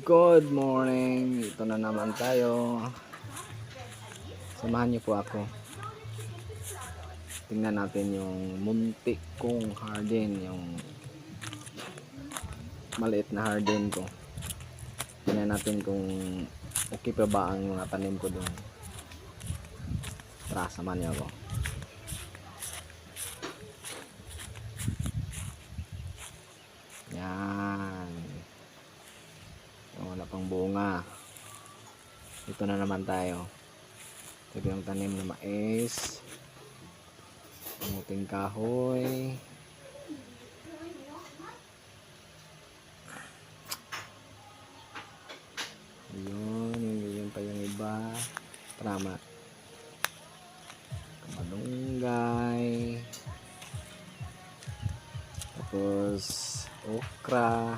Good morning! Ito na naman tayo. Samahan niyo po ako. Tingnan natin yung muntik kong harden, yung maliit na harden ko. Tingnan natin kung okay pa ba ang mga tanim ko doon. Tara, samahan niyo ako. Yan. Wala pang bunga. Ito na naman tayo. Ito yung tanim na mais, kamuting kahoy, yun pa yung iba, tama, kamalunggay, tapos okra,